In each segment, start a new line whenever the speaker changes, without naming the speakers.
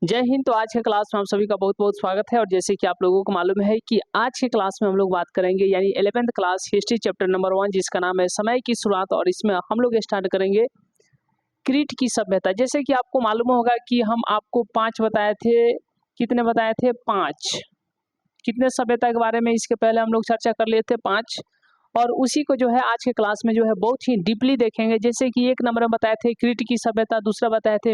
जय हिंद। तो आज के क्लास में आप सभी का बहुत बहुत स्वागत है। और जैसे कि आप लोगों को मालूम है कि आज के क्लास में हम लोग बात करेंगे यानी 11th class history chapter number 1 जिसका नाम है समय की शुरुआत। और इसमें हम लोग स्टार्ट करेंगे क्रीट की सभ्यता। जैसे कि आपको मालूम होगा कि हम आपको 5 बताए थे, कितने बताए थे? 5। कितने सभ्यता के बारे में इसके पहले हम लोग चर्चा कर लिए थे? 5। और उसी को जो है आज के क्लास में जो है बहुत ही डीपली देखेंगे। जैसे कि 1 नंबर में बताए थे क्रीट की सभ्यता, दूसरा बताए थे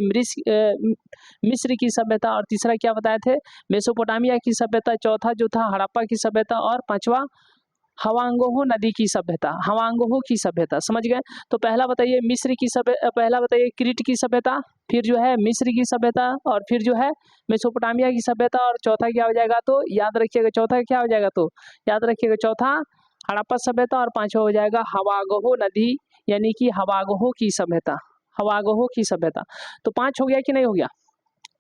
मिस्र की सभ्यता, और तीसरा क्या बताए थे? मेसोपोटामिया की सभ्यता, चौथा जो था हड़प्पा की सभ्यता, और पांचवा हवांगोहो नदी की सभ्यता, हवांगोहो की सभ्यता। समझ गए? तो पहला बताइए मिस्र की सभ्यता, पहला बताइए क्रीट की सभ्यता, फिर जो है मिस्र की सभ्यता, और फिर जो है मेसोपोटामिया की सभ्यता, और चौथा क्या हो जाएगा? तो याद रखिएगा चौथा क्या हो जाएगा? तो याद रखिएगा चौथा हड़प्पा सभ्यता, और पांचवा हो जाएगा हवागोहो नदी यानी कि हवागोहो की सभ्यता, हवागोहो की सभ्यता। तो 5 हो गया कि नहीं हो गया?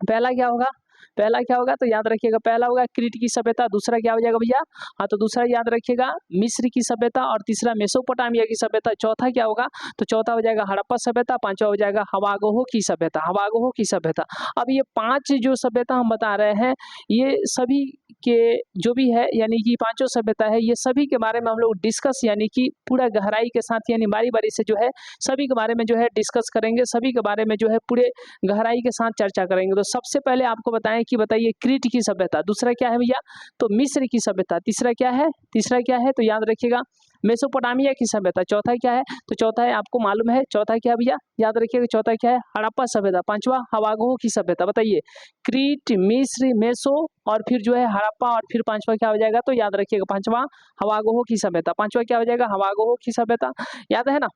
पहला क्या होगा? पहला क्या होगा? तो याद रखिएगा पहला होगा क्रीट की सभ्यता, दूसरा क्या हो जाएगा भैया? हाँ, तो दूसरा याद रखिएगा मिस्र की सभ्यता, और तीसरा मेसोपोटामिया की सभ्यता, चौथा क्या होगा? तो चौथा हो जाएगा हड़प्पा सभ्यता, पांचवा हो जाएगा हवागोहो की सभ्यता, हवागोहो की सभ्यता। अब ये 5 जो सभ्यता हम बता रहे हैं, ये सभी के जो भी है यानी कि पांचों सभ्यता है, ये सभी के बारे में हम लोग डिस्कस यानी कि पूरा गहराई के साथ यानी बारी बारी से जो है सभी के बारे में जो है डिस्कस करेंगे, सभी के बारे में जो है पूरे गहराई के साथ चर्चा करेंगे। तो सबसे पहले आपको बताएं कि बताइए क्रीट की सभ्यता, दूसरा क्या है भैया? तो मिस्र की सभ्यता, तीसरा क्या है? तीसरा क्या है? तो याद रखिएगा मेसोपोटामिया की सभ्यता, चौथा क्या है? तो चौथा है, आपको मालूम है चौथा क्या है भैया? याद रखिएगा चौथा क्या है? हड़प्पा सभ्यता, पांचवा हवागोहो की सभ्यता। बताइए क्रीट, मिस्र, मेसो, और फिर जो है हड़प्पा, और फिर पांचवा क्या हो जाएगा? तो याद रखिएगा पांचवा हवागोहो की सभ्यता, पांचवा क्या हो जाएगा? हवागोहो की सभ्यता। याद है ना?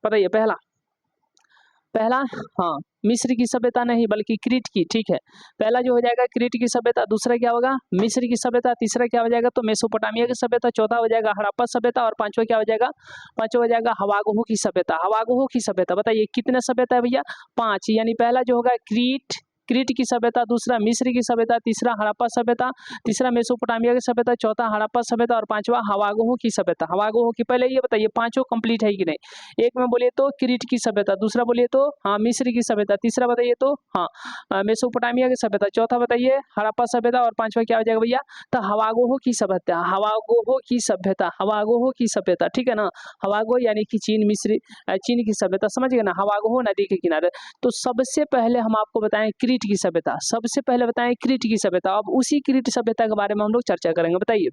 बताइए पहला पहला हाँ, मिस्र की सभ्यता नहीं बल्कि क्रीट की। ठीक है, पहला जो हो जाएगा क्रीट की सभ्यता, दूसरा क्या होगा? मिस्र की सभ्यता, तीसरा क्या हो जाएगा? तो मेसोपोटामिया की सभ्यता, चौथा हो जाएगा हड़प्पा सभ्यता, और पांचवा क्या हो जाएगा? पांचवा हो जाएगा हवागोहो की सभ्यता, हवागोहो की सभ्यता। बताइए कितने सभ्यता है भैया? 5। यानी पहला जो होगा क्रीट की सभ्यता, दूसरा मिस्र की सभ्यता, तीसरा हड़प्पा सभ्यता, तीसरा मेसोपोटामिया की सभ्यता, चौथा हड़प्पा सभ्यता, और पांचवा हवागोहो की सभ्यता, हवागोहो की। पहले ये बताइए पांचों कंप्लीट है कि नहीं? एक में बोलिए तो क्रीट की सभ्यता, दूसरा बोलिए तो हाँ मिस्र की सभ्यता, तीसरा बताइए तो हाँ मेसोपोटामिया की सभ्यता, चौथा बताइए हड़प्पा सभ्यता, और पांचवा क्या हो जाएगा भैया? तो हवागोहो की सभ्यता, हवागोहो की सभ्यता, हवागोहो की सभ्यता। ठीक है ना? हवागो यानी कि चीन, मिस्र चीन की सभ्यता, समझ गए ना? हवागोहो नदी के किनारे। तो सबसे पहले हम आपको बताएं क्रीट की सभ्यता, सबसे पहले बताएं क्रीट की सभ्यता। अब उसी क्रीट सभ्यता के बारे में हम लोग चर्चा करेंगे। बताइए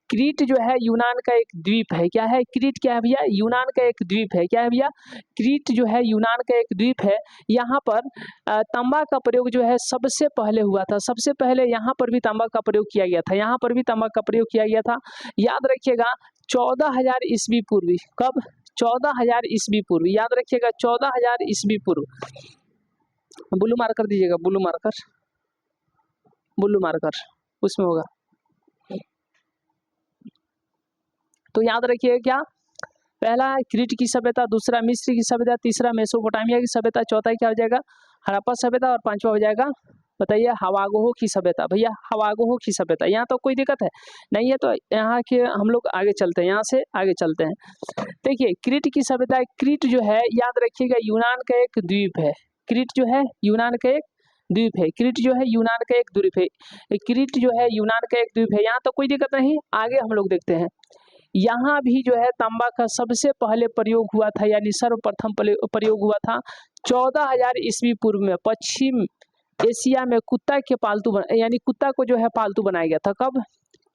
क्रीट जो है यूनान का एक द्वीप है। क्या है? क्रीट क्या है भैया? यूनान का एक द्वीप है। क्या है भैया? क्रीट जो है यूनान का एक द्वीप है। यहाँ पर तांबा का प्रयोग जो है सबसे पहले हुआ था, सबसे पहले यहाँ पर भी तांबा का प्रयोग किया गया था, यहाँ पर भी तांबा का प्रयोग किया गया था। याद रखिएगा 14,000 ईस्वी पूर्व। कब? 14,000 ईस्वी पूर्व। याद रखिएगा 14,000 ईस्वी पूर्व। ब्लू मार्कर दीजिएगा, ब्लू मार्कर, ब्लू मार्कर उसमें होगा। तो याद रखिएगा क्या? पहला क्रीट की सभ्यता, दूसरा मिस्र की सभ्यता, तीसरा मेसोपोटामिया की सभ्यता, चौथा क्या हो जाएगा? हड़प्पा सभ्यता, और पांचवा हो जाएगा बताइए हवागोहो की सभ्यता। भैया हवागोहो की सभ्यता, यहाँ तो कोई दिक्कत है नहीं है? तो यहाँ के हम लोग आगे चलते हैं, यहाँ से आगे चलते हैं। देखिए क्रीट की सभ्यता, क्रीट जो है याद रखिएगा यूनान का एक द्वीप है। क्रीट जो है यूनान का एक द्वीप है, क्रीट जो है यूनान का एक द्वीप है, क्रीट जो है यूनान का एक द्वीप है। यहाँ तो कोई दिक्कत नहीं, आगे हम लोग देखते हैं। यहाँ भी जो है तांबा का सबसे पहले प्रयोग हुआ था, यानी सर्वप्रथम प्रयोग हुआ था 14,000 ईस्वी पूर्व में। पश्चिम एशिया में कुत्ता के पालतू यानी कुत्ता को जो है पालतू बनाया गया था। कब?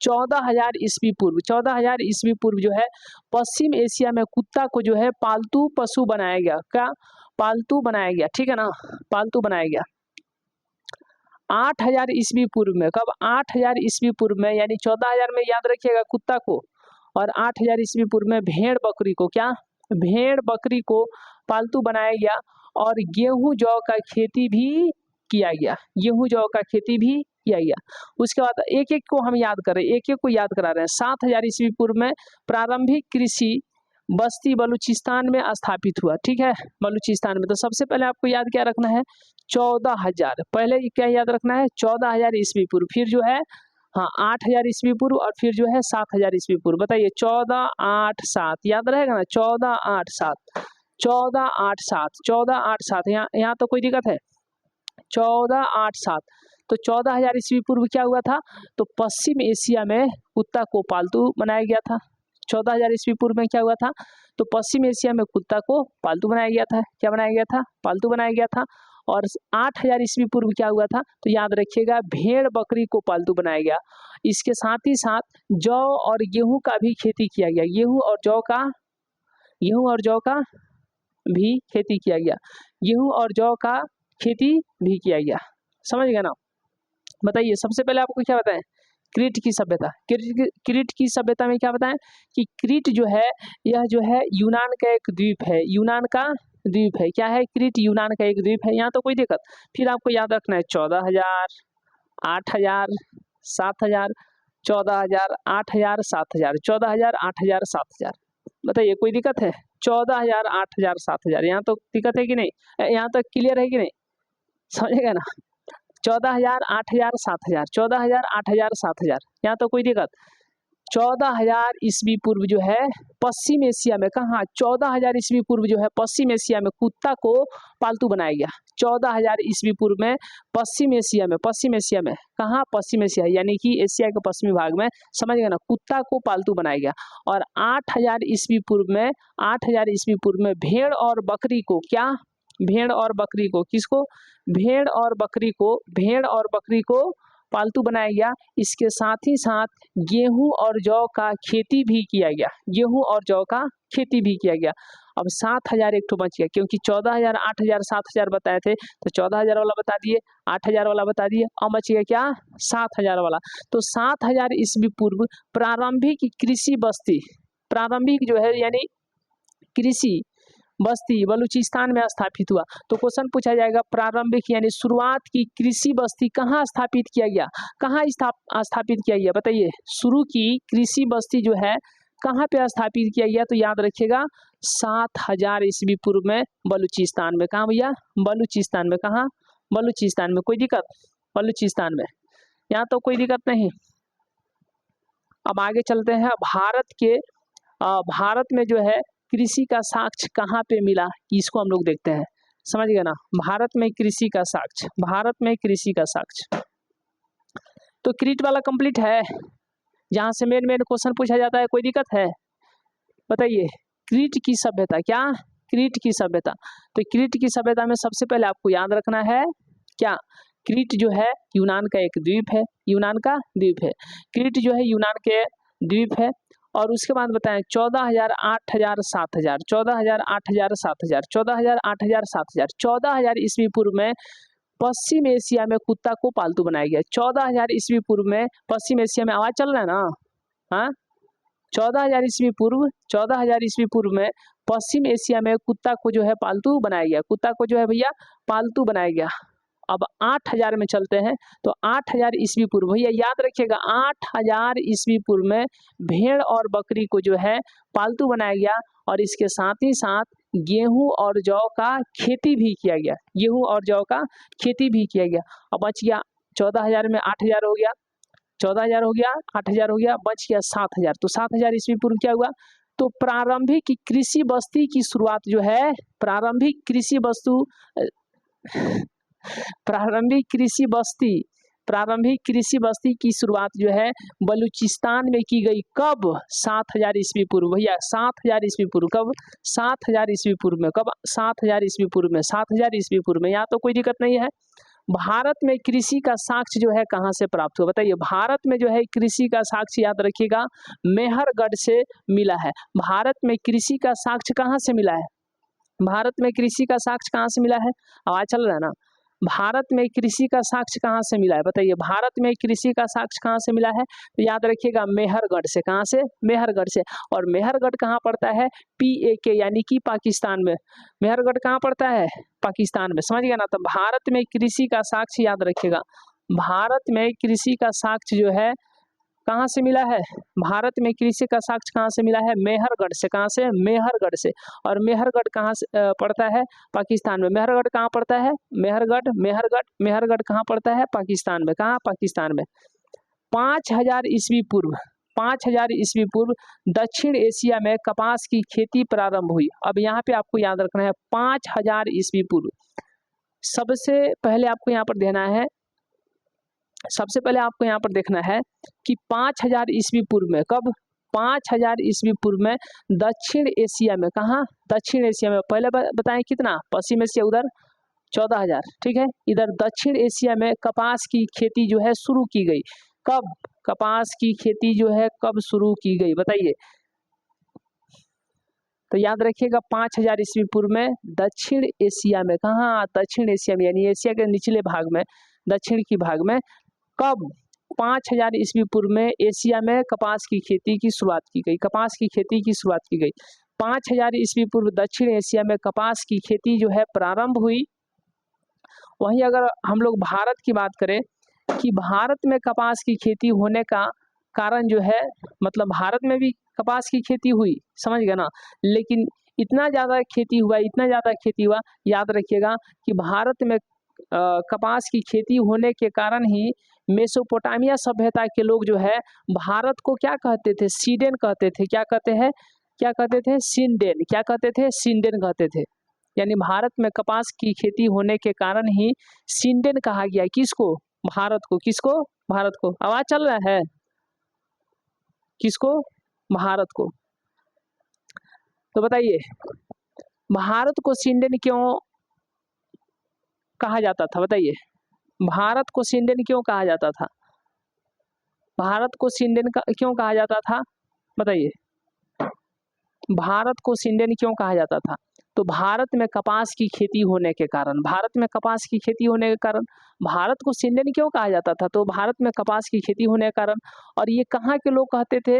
14,000 ईस्वी पूर्व। 14,000 ईस्वी पूर्व जो है पश्चिम एशिया में कुत्ता को जो है पालतू पशु बनाया गया। क्या? पालतू बनाया गया। ठीक है ना? पालतू बनाया गया 8,000 ईस्वी पूर्व में। कब? 8,000 ईस्वी पूर्व में, यानी 14,000 में याद रखिएगा कुत्ता को, और 8,000 ईस्वी पूर्व में भेड़ बकरी को, क्या? भेड़ बकरी को पालतू बनाया गया, और गेहूं जौ का खेती भी किया गया, गेहूं जौ का खेती भी किया गया। उसके बाद एक एक को हम याद करें, एक एक को याद करा रहे हैं। 7,000 ईस्वी पूर्व में प्रारंभिक कृषि बस्ती बलूचिस्तान में स्थापित हुआ। ठीक है, बलूचिस्तान में। तो सबसे पहले आपको याद क्या रखना है? 14,000। पहले क्या याद रखना है? 14,000 ईस्वी पूर्व, फिर जो है हाँ 8,000 ईस्वी पूर्व, और फिर जो है 7,000 ईस्वी पूर्व। बताइए 14, 8, 7 याद रहेगा ना? 14, 8, 7, 14, 8, 7, 14, 8, 7। यहाँ तो कोई दिक्कत है? 1487। तो 14,000 ईस्वी पूर्व क्या हुआ था, तो पश्चिम एशिया में कुत्ता को पालतू बनाया गया था। 14,000 ईस्वी पूर्व में क्या हुआ था, तो पश्चिम एशिया में कुत्ता को पालतू बनाया गया था। क्या बनाया गया था, पालतू बनाया गया था। और 8,000 ईस्वी पूर्व क्या हुआ था, तो याद रखिएगा भेड़ बकरी को पालतू बनाया गया। इसके साथ ही साथ जौ और गेहूं का भी खेती किया गया। गेहूं और जौ का भी खेती किया गया। गेहूं और जौ का खेती भी किया गया। समझ गए ना। बताइए सबसे पहले आपको क्या बताएं, क्रीट की सभ्यता। क्रीट की सभ्यता में क्या बताएं कि क्रीट जो है यह जो है यूनान का एक द्वीप है। यूनान का द्वीप है। क्या है, क्रीट यूनान का एक द्वीप है। यहाँ तो कोई दिक्कत। फिर आपको याद रखना है 14,000, 8,000, 7,000, 14,000, 8,000, 7,000, 14,000, 8,000, 7,000। बताइए कोई दिक्कत है, 14,000, 8,000, 7,000। यहाँ तो दिक्कत है कि नहीं, यहाँ तक क्लियर है कि नहीं, समझेगा ना। 14,000, 8,000, 7,000, 14,000, 8,000, 7,000। यहाँ तो कोई दिक्कत। 14,000 ईस्वी पूर्व जो है पश्चिम एशिया में, कहाँ, 14,000 ईस्वी पूर्व जो है पश्चिम एशिया में कुत्ता को पालतू बनाया गया। 14,000 ईस्वी पूर्व में पश्चिम एशिया में कहाँ, पश्चिम एशिया यानी कि एशिया के पश्चिमी भाग में, समझ गए ना, कुत्ता को पालतू बनाया गया। और 8,000 ईस्वी पूर्व में, 8,000 ईस्वी पूर्व में भेड़ और बकरी को, क्या, भेड़ और बकरी को, किसको, भेड़ और बकरी को पालतू बनाया गया। इसके साथ ही साथ गेहूं और जौ का खेती भी किया गया। गेहूं और जौ का खेती भी किया गया। अब 7,000 एक तो बच गया, क्योंकि 14,000, 8,000, 7,000 बताए थे, तो 14,000 वाला बता दिए, 8,000 वाला बता दिए। अब बच गया क्या, 7,000 वाला। तो 7,000 ईस्वी पूर्व प्रारंभिक कृषि बस्ती, प्रारंभिक जो है यानी कृषि बस्ती बलूचिस्तान में स्थापित हुआ। तो क्वेश्चन पूछा जाएगा प्रारंभिक यानी शुरुआत की कृषि बस्ती कहाँ स्थापित किया गया, कहाँ स्थापित किया गया, बताइए। शुरू की कृषि बस्ती जो है कहाँ पे स्थापित किया गया, तो याद रखिएगा 7,000 ईस्वी पूर्व में बलूचिस्तान में। कहाँ भैया, बलूचिस्तान में। कहाँ, बलूचिस्तान में। कोई दिक्कत, बलूचिस्तान में, यहाँ तो कोई दिक्कत नहीं। अब आगे चलते हैं। भारत में जो है कृषि का साक्ष्य कहाँ पे मिला, इसको हम लोग देखते हैं। समझ गए ना, भारत में कृषि का साक्ष्य। तो क्रीट वाला कंप्लीट है, जहाँ से मेन क्वेश्चन पूछा जाता है। कोई दिक्कत है, बताइए। क्रीट की सभ्यता, क्या, क्रीट की सभ्यता। तो क्रीट की सभ्यता में सबसे पहले आपको याद रखना है क्या, क्रीट जो है यूनान का एक द्वीप है। यूनान का द्वीप है क्रीट जो है, यूनान के द्वीप है। और उसके बाद बताएं 14,000, 8,000, 7,000, 14,000, 8,000, 7,000, 14,000, 8,000, 7,000। 14,000 ईस्वी पूर्व में पश्चिम एशिया में कुत्ता को पालतू बनाया गया। 14,000 ईस्वी पूर्व में पश्चिम एशिया में, आवाज चल रहा है ना, हाँ, 14,000 ईस्वी पूर्व, 14,000 ईस्वी पूर्व में पश्चिम एशिया में कुत्ता को जो है पालतू बनाया गया। कुत्ता को जो है भैया पालतू बनाया गया। अब 8,000 में चलते हैं। तो 8,000 ईस्वी पूर्व, भैया याद रखिएगा 8,000 ईस्वी पूर्व में भेड़ और बकरी को जो है पालतू बनाया गया। और इसके साथ ही साथ गेहूं और जौ का खेती भी किया गया। गेहूं और जौ का खेती भी किया गया। अब बच गया 14,000 में 8,000 हो गया, 14,000 हो गया, 8,000 हो गया, बच गया 7,000। तो 7,000 ईस्वी पूर्व क्या हुआ, तो प्रारंभिक कृषि बस्ती की शुरुआत जो है, प्रारंभिक कृषि बस्ती की शुरुआत जो है बलूचिस्तान में की गई। कब, 7,000 ईस्वी पूर्व। भैया 7,000 ईस्वी पूर्व। कब, 7,000 ईस्वी पूर्व में। कब, 7,000 ईस्वी पूर्व में, 7,000 ईस्वी पूर्व में। यहाँ तो कोई दिक्कत नहीं है। भारत में कृषि का साक्ष्य जो है कहाँ से प्राप्त हुआ, बताइए। भारत में जो है कृषि का साक्ष्य याद रखिएगा मेहरगढ़ से मिला है। भारत में कृषि का साक्ष्य कहाँ से मिला है, भारत में कृषि का साक्ष्य कहाँ से मिला है, आवाज चल रहा है ना। भारत में कृषि का साक्ष्य कहाँ से मिला है, बताइए। भारत में कृषि का साक्ष्य कहाँ से मिला है, तो याद रखिएगा मेहरगढ़ से। कहाँ से, मेहरगढ़ से। और मेहरगढ़ कहाँ पड़ता है, PAK यानी कि पाकिस्तान में। मेहरगढ़ कहाँ पड़ता है, पाकिस्तान में। समझ गया ना। तो भारत में कृषि का साक्ष्य याद रखिएगा, भारत में कृषि का साक्ष्य जो है कहाँ से मिला है, भारत में कृषि का साक्ष्य कहाँ से मिला है, मेहरगढ़ से। कहाँ से, मेहरगढ़ से। और मेहरगढ़ कहाँ से पड़ता है, पाकिस्तान में। मेहरगढ़ कहाँ पड़ता है, मेहरगढ़ कहाँ पड़ता है, पाकिस्तान में। कहाँ, पाकिस्तान में। 5,000 ईस्वी पूर्व, 5,000 ईस्वी पूर्व दक्षिण एशिया में कपास की खेती प्रारंभ हुई। अब यहाँ पे आपको याद रखना है 5,000 ईस्वी पूर्व, सबसे पहले आपको यहाँ पर देना है, सबसे पहले आपको यहाँ पर देखना है कि 5000 ईस्वी पूर्व में, कब, 5000 ईस्वी पूर्व में दक्षिण एशिया में, कहाँ, दक्षिण एशिया में, पहले बताएं कितना, पश्चिम एशिया उधर 14,000, ठीक है, इधर दक्षिण एशिया में कपास की खेती जो है शुरू की गई। कब कपास की खेती जो है कब शुरू की गई बताइए। तो याद रखिएगा 5000 ईस्वी पूर्व में दक्षिण एशिया में, कहाँ, दक्षिण एशिया में, यानी एशिया के निचले भाग में, दक्षिण की भाग में, कब, 5000 ईस्वी पूर्व में एशिया में कपास की खेती की शुरुआत की गई, कपास की खेती की शुरुआत की गई। 5000 ईस्वी पूर्व दक्षिण एशिया में कपास की खेती जो है प्रारंभ हुई। वहीं अगर हम लोग भारत की बात करें कि भारत में कपास की खेती होने का कारण जो है, मतलब भारत में भी कपास की खेती हुई, समझ गए ना, लेकिन इतना ज़्यादा खेती हुआ, इतना ज़्यादा खेती हुआ, याद रखिएगा कि भारत में कपास की खेती होने के कारण ही मेसोपोटामिया सभ्यता के लोग जो है भारत को क्या कहते थे, सीडेन कहते थे, क्या कहते हैं, क्या कहते थे, सिंडेन, क्या कहते थे, सिंडेन कहते थे। यानी भारत में कपास की खेती होने के कारण ही सिंडेन कहा गया, किसको, भारत को, किसको, भारत को, आवाज चल रहा है, किसको, भारत को। तो बताइए भारत को सिंडेन क्यों कहा जाता था, बताइए भारत को सिंडेन क्यों कहा जाता था, भारत को सिंडेन क्यों कहा जाता था बताइए, भारत को सिंडेन क्यों कहा जाता था। तो भारत में कपास की खेती होने के कारण, भारत में कपास की खेती होने के कारण भारत को सिंडेन क्यों कहा जाता था, तो भारत में कपास की खेती होने के कारण। और ये कहाँ के लोग कहते थे,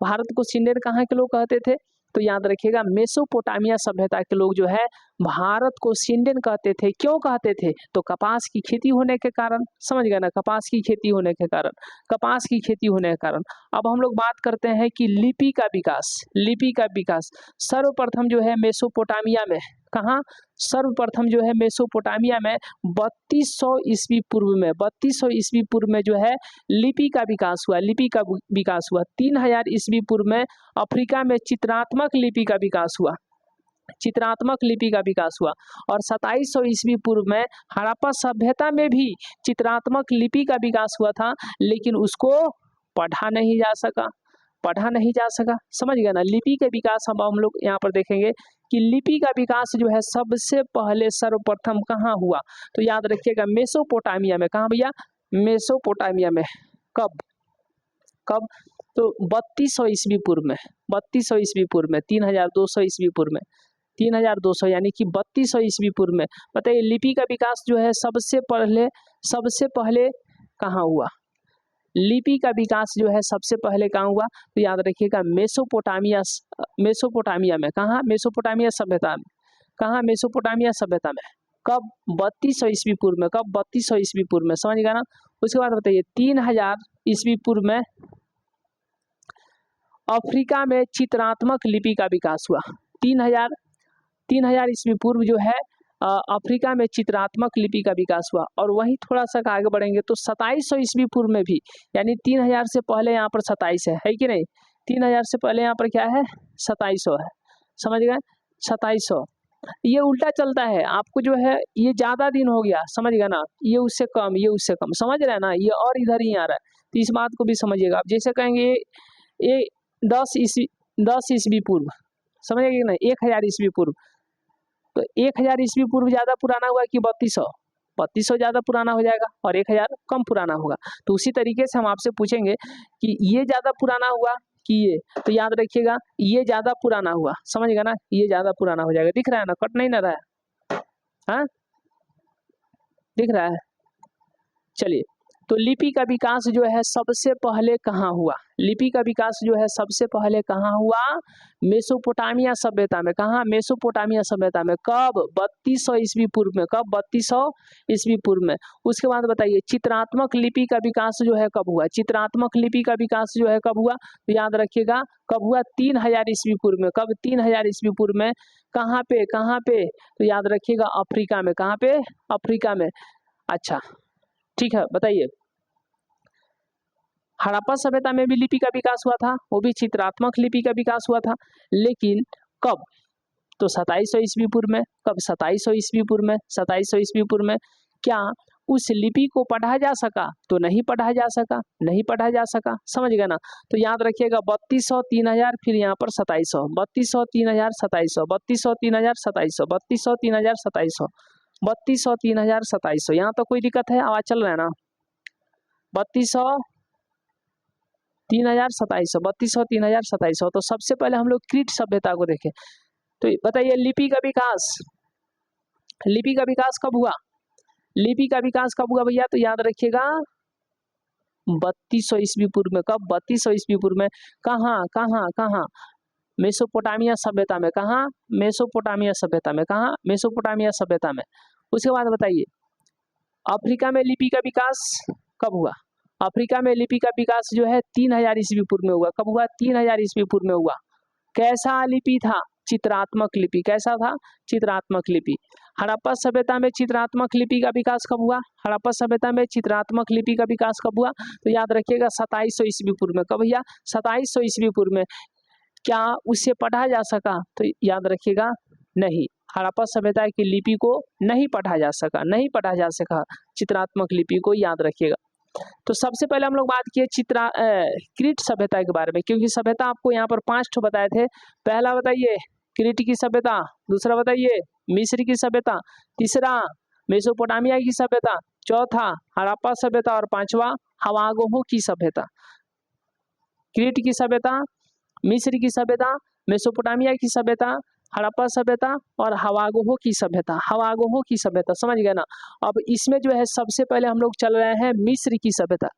भारत को सिंडेन कहाँ के लोग कहते थे, तो याद रखिएगा मेसोपोटामिया सभ्यता के लोग जो है भारत को सिंडेन कहते थे, क्यों कहते थे, तो कपास की खेती होने के कारण, समझ गए ना, कपास की खेती होने के कारण, कपास की खेती होने के कारण। अब हम लोग बात करते हैं कि लिपि का विकास, लिपि का विकास सर्वप्रथम जो है मेसोपोटामिया में, कहाँ, सर्वप्रथम जो है मेसोपोटामिया में 3200 ईस्वी पूर्व में, 3200 ईस्वी पूर्व में जो है लिपि का विकास हुआ, लिपि का विकास हुआ। 3000 ईस्वी पूर्व में अफ्रीका में चित्रात्मक लिपि का विकास हुआ, चित्रात्मक लिपि का विकास हुआ। और 2700 ईस्वी पूर्व में हड़प्पा सभ्यता में भी चित्रात्मक लिपि का विकास हुआ था, लेकिन उसको पढ़ा नहीं जा सका, पढ़ा नहीं जा सका, समझ गए ना। लिपि के विकास हम लोग यहाँ पर देखेंगे कि लिपि का विकास जो है सबसे पहले सर्वप्रथम कहाँ हुआ, तो याद रखिएगा मेसोपोटामिया में, कहाँ भैया, मेसोपोटामिया में। कब, कब, तो 3200 ईस्वी पूर्व में, 3200 ईस्वी पूर्व में, 3200 ईस्वी पूर्व में, 3200 यानी कि 3200 ईस्वी पूर्व में। बताइए लिपि का विकास जो है सबसे पहले कहाँ हुआ, लिपि का विकास जो है सबसे पहले कहाँ हुआ, तो याद रखिएगा मेसोपोटामिया, मेसोपोटामिया में, कहाँ, मेसोपोटामिया सभ्यता में, कहाँ, मेसोपोटामिया सभ्यता में। कब, 3200 ईस्वी पूर्व में, कब, 3200 ईस्वी पूर्व में, समझ गया ना। उसके बाद बताइए 3000 ईस्वी पूर्व में अफ्रीका में चित्रात्मक लिपि का विकास हुआ। 3000 ईस्वी पूर्व जो है अफ्रीका में चित्रात्मक लिपि का विकास हुआ। और वहीं थोड़ा सा आगे बढ़ेंगे तो 2700 ईस्वी पूर्व में भी, यानी 3000 से पहले यहाँ पर 27 है कि नहीं, 3000 से पहले यहाँ पर क्या है, 2700 है, समझ गए, 2700। ये उल्टा चलता है, आपको जो है ये ज्यादा दिन हो गया, समझ गए ना, ये उससे कम, ये उससे कम, समझ रहे हैं ना, ये और इधर ही आ रहा है, तो इस बात को भी समझिएगा आप। जैसे कहेंगे ये 10 ईस्वी पूर्व, समझिएगा कि नहीं, 1000 ईस्वी पूर्व, तो 1000 ईस्वी पूर्व ज्यादा पुराना हुआ कि 3200 ज्यादा पुराना हो जाएगा और 1000 कम पुराना होगा। तो उसी तरीके से हम आपसे पूछेंगे कि ये ज्यादा पुराना हुआ कि ये, तो याद रखिएगा ये ज्यादा पुराना हुआ, समझ गया ना, ये ज्यादा पुराना हो जाएगा। दिख रहा है ना, कट नहीं ना रहा है, हाँ दिख रहा है। चलिए, तो लिपि का विकास जो है सबसे पहले कहाँ हुआ, लिपि का विकास जो है सबसे पहले कहाँ हुआ, मेसोपोटामिया सभ्यता में, कहाँ, मेसोपोटामिया सभ्यता में। कब, 3200 ईस्वी पूर्व में, कब, 3200 ईस्वी पूर्व में। उसके बाद बताइए चित्रात्मक लिपि का विकास जो है कब हुआ, चित्रात्मक लिपि का विकास जो है कब हुआ, तो याद रखिएगा कब हुआ, 3000 ईस्वी पूर्व में। कब, 3000 ईस्वी पूर्व में। कहाँ पे, कहाँ पे, तो याद रखिएगा अफ्रीका में, कहाँ पे, अफ्रीका में। अच्छा ठीक है, बताइए हड़प्पा सभ्यता में भी लिपि का विकास हुआ था, वो भी चित्रात्मक लिपि का विकास हुआ था, लेकिन कब, तो 2700 ईस्वी पूर्व में। कब? 2700 ईस्वी पूर्व में। 2700 ईस्वी पूर्व में क्या उस लिपि को पढ़ा जा सका? तो नहीं पढ़ा जा सका, नहीं पढ़ा जा सका, समझ गए ना। तो याद रखिएगा 3200 3000 फिर यहाँ पर 2700, 3200 3000 2700, 3200 3000 2700, 3200 3000 2700, 3200 3000 2700। यहाँ तो कोई दिक्कत है? आवाज चल रहा है ना? 3200 3000 2700, 3200 3000 2700। तो सबसे पहले हम लोग क्रीट सभ्यता को देखें। तो बताइए लिपि का विकास, लिपि का विकास कब हुआ? लिपि का विकास कब हुआ भैया? तो याद रखिएगा 3200 ईस्वी पूर्व में। कब? 3200 ईस्वी पूर्व में। कहाँ कहाँ कहाँ? मेसोपोटामिया सभ्यता में। कहाँ? मेसोपोटामिया सभ्यता में। कहाँ? मेसोपोटामिया सभ्यता में। उसके बाद बताइए अफ्रीका में लिपि का विकास कब हुआ? अफ्रीका में लिपि का विकास जो है 3000 ईस्वी पूर्व में हुआ। कब हुआ? 3000 ईस्वी पूर्व में हुआ। कैसा लिपि था? चित्रात्मक लिपि। कैसा था? चित्रात्मक लिपि। हड़प्पा सभ्यता में चित्रात्मक लिपि का विकास कब हुआ? हड़प्पा सभ्यता में चित्रात्मक लिपि का विकास कब हुआ? तो याद रखिएगा 2700 ईस्वी पूर्व में। कब भैया? 2700 ईस्वी पूर्व में। क्या उससे पढ़ा जा सका? तो याद रखिएगा नहीं, हड़प्पा सभ्यता की लिपि को नहीं पढ़ा जा सका, नहीं पढ़ा जा सका चित्रात्मक लिपि को, याद रखिएगा। तो सबसे पहले हम लोग बात किए क्रीट सभ्यता के बारे में, क्योंकि सभ्यता आपको यहाँ पर 5 ठो बताए थे। पहला बताइए क्रीट की सभ्यता, दूसरा बताइए मिस्र की सभ्यता, तीसरा मेसोपोटामिया की सभ्यता, चौथा हड़प्पा सभ्यता और पांचवा हवागोहो की सभ्यता। क्रीट की सभ्यता, मिस्र की सभ्यता, मेसोपोटामिया की सभ्यता, हड़प्पा सभ्यता और हवागोहो की सभ्यता। हवागोहो की सभ्यता, समझ गए ना। अब इसमें जो है सबसे पहले हम लोग चल रहे हैं मिस्र की सभ्यता,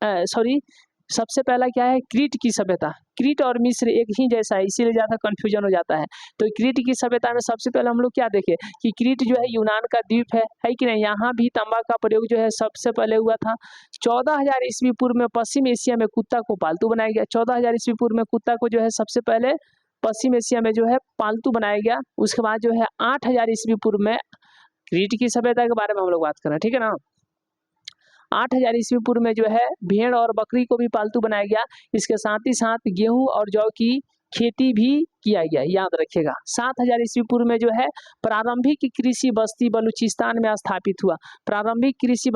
सबसे पहला क्या है? क्रीट की सभ्यता। क्रीट और मिस्र एक ही जैसा है, इसीलिए ज्यादा कंफ्यूजन हो जाता है। तो क्रीट की सभ्यता में सबसे पहले हम लोग क्या देखें कि क्रीट जो है यूनान का द्वीप है कि नहीं। यहाँ भी तांबा का प्रयोग जो है सबसे पहले हुआ था। 14000 ईस्वी पूर्व में पश्चिम एशिया में कुत्ता को पालतू बनाया गया। 14000 ईस्वी पूर्व में कुत्ता को जो है सबसे पहले पश्चिम एशिया में जो है पालतू बनाया गया। उसके बाद जो है 8000 ईस्वी पूर्व में क्रीट की सभ्यता के बारे में हम लोग बात कर रहे हैं, ठीक है ना। 8000 ईस्वी पूर्व में जो है भेड़ और बकरी को भी पालतू बनाया गया। इसके साथ ही साथ गेहूं और जौ की खेती भी किया गया, याद रखिएगा। 7000 ईस्वी पूर्व में जो है प्रारंभिक कृषि बस्ती बलूचिस्तान में स्थापित हुआ। प्रारंभिक कृषि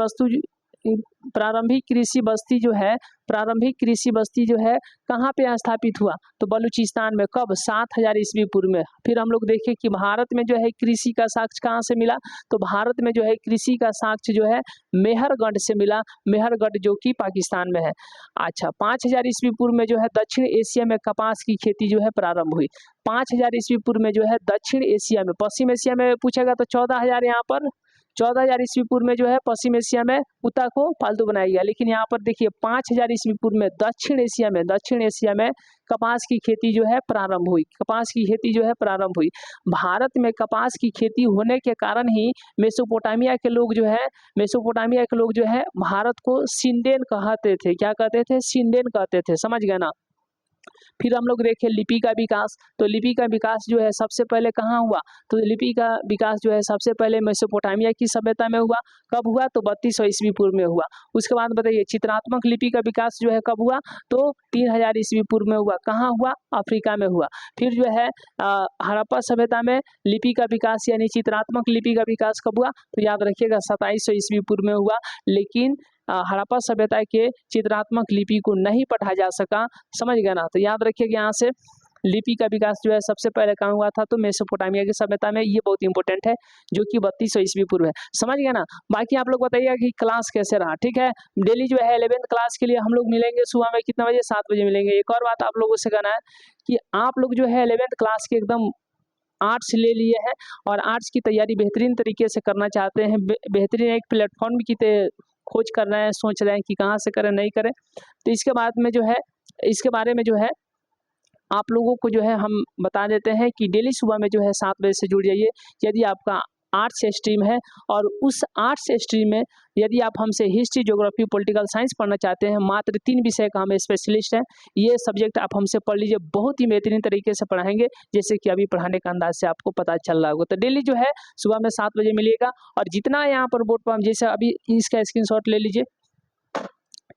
बस्ती जो है कहाँ पे स्थापित हुआ? तो बलूचिस्तान में। कब? 7000 ईस्वी पूर्व में। फिर हम लोग देखें कि भारत में जो है कृषि का साक्ष्य कहाँ से मिला? तो भारत में जो है कृषि का साक्ष्य जो है मेहरगढ़ से मिला। मेहरगढ़ जो कि पाकिस्तान में है। अच्छा, 5000 ईस्वी पूर्व में जो है दक्षिण एशिया में कपास की खेती जो है प्रारंभ हुई। 5000 ईस्वी पूर्व में जो है दक्षिण एशिया में, पश्चिम एशिया में पूछेगा तो 14000 यहाँ पर 14000 ईस्वी पूर्व में जो है पश्चिम एशिया में कुत्ता को पालतू बनाया गया। लेकिन यहाँ पर देखिए 5000 ईस्वी पूर्व में दक्षिण एशिया में कपास की खेती जो है प्रारंभ हुई। कपास की खेती जो है प्रारंभ हुई। भारत में कपास की खेती होने के कारण ही मेसोपोटामिया के लोग जो है भारत को सिंडेन कहते थे। क्या कहते थे? सिंडेन कहते थे, समझ गए ना। फिर हम लोग देखें लिपि का विकास। तो लिपि का विकास जो है सबसे पहले कहाँ हुआ? तो लिपि का विकास जो है सबसे पहले मेसोपोटामिया की सभ्यता में हुआ। कब हुआ? तो 3200 ईस्वी पूर्व में हुआ। उसके बाद बताइए चित्रात्मक लिपि का विकास जो है कब हुआ? तो 3000 ईस्वी पूर्व में हुआ। कहाँ हुआ? अफ्रीका में हुआ। फिर जो है हड़प्पा सभ्यता में लिपि का विकास यानी चित्रात्मक लिपि का विकास कब हुआ? तो याद रखिएगा 2700 ईस्वी पूर्व में हुआ। लेकिन हड़प्पा सभ्यता के चित्रात्मक लिपि को नहीं पढ़ा जा सका, समझ गए ना। तो याद रखिएगा यहाँ से लिपि का विकास जो है सबसे पहले कहाँ हुआ था? तो मेसोपोटामिया की सभ्यता में। ये बहुत इंपॉर्टेंट है, जो कि 3200 ईस्वी पूर्व है, समझ गए ना। बाकी आप लोग बताइएगा कि क्लास कैसे रहा, ठीक है। डेली जो है 11th क्लास के लिए हम लोग मिलेंगे सुबह में कितने बजे? 7 बजे मिलेंगे। एक और बात आप लोगों से कहना है कि आप लोग जो है 11th क्लास के एकदम आर्ट्स ले लिए हैं और आर्ट्स की तैयारी बेहतरीन तरीके से करना चाहते हैं, बेहतरीन एक प्लेटफॉर्म की खोज कर रहे हैं, सोच रहे हैं कि कहाँ से करें, नहीं करें। तो इसके बाद में जो है इसके बारे में जो है आप लोगों को जो है हम बता देते हैं कि डेली सुबह में जो है 7 बजे से जुड़ जाइए। यदि आपका आर्ट्स स्ट्रीम है और उस आर्ट्स स्ट्रीम में यदि आप हमसे हिस्ट्री, ज्योग्राफी, पॉलिटिकल साइंस पढ़ना चाहते हैं, मात्र 3 विषय का हम स्पेशलिस्ट हैं। ये सब्जेक्ट आप हमसे पढ़ लीजिए, बहुत ही बेहतरीन तरीके से पढ़ाएंगे, जैसे कि अभी पढ़ाने का अंदाज से आपको पता चल रहा होगा। तो डेली जो है सुबह में 7 बजे मिलेगा। और जितना यहाँ पर बोर्ड पर, जैसे अभी इसका स्क्रीनशॉट ले लीजिए,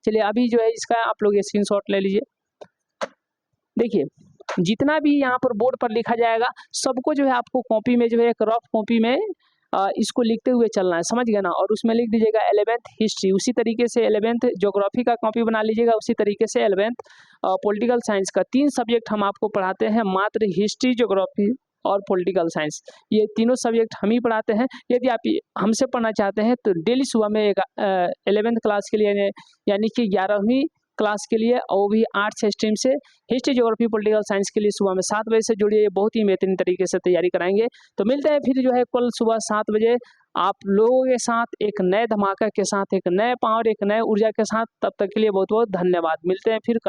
चलिए अभी जो है इसका आप लोग स्क्रीनशॉट ले लीजिए। देखिए जितना भी यहाँ पर बोर्ड पर लिखा जाएगा सबको जो है आपको कॉपी में जो है एक रफ कॉपी में इसको लिखते हुए चलना है, समझ गए ना। और उसमें लिख दीजिएगा 11th हिस्ट्री, उसी तरीके से 11th ज्योग्राफी का कॉपी बना लीजिएगा, उसी तरीके से 11th पॉलिटिकल साइंस का। 3 सब्जेक्ट हम आपको पढ़ाते हैं, मात्र हिस्ट्री, ज्योग्राफी और पॉलिटिकल साइंस, ये तीनों सब्जेक्ट हम ही पढ़ाते हैं। यदि आप हमसे पढ़ना चाहते हैं तो डेली सुबह में 11th क्लास के लिए यानी कि 11वीं क्लास के लिए, और वो भी आर्ट्स स्ट्रीम से, हिस्ट्री, ज्योग्राफी, पॉलिटिकल साइंस के लिए सुबह में 7 बजे से जुड़िए। बहुत ही बेहतरीन तरीके से तैयारी कराएंगे। तो मिलते हैं फिर जो है कल सुबह 7 बजे आप लोगों के साथ एक नए धमाका के साथ, एक नए पावर, एक नए ऊर्जा के साथ। तब तक के लिए बहुत बहुत धन्यवाद। मिलते हैं फिर कल।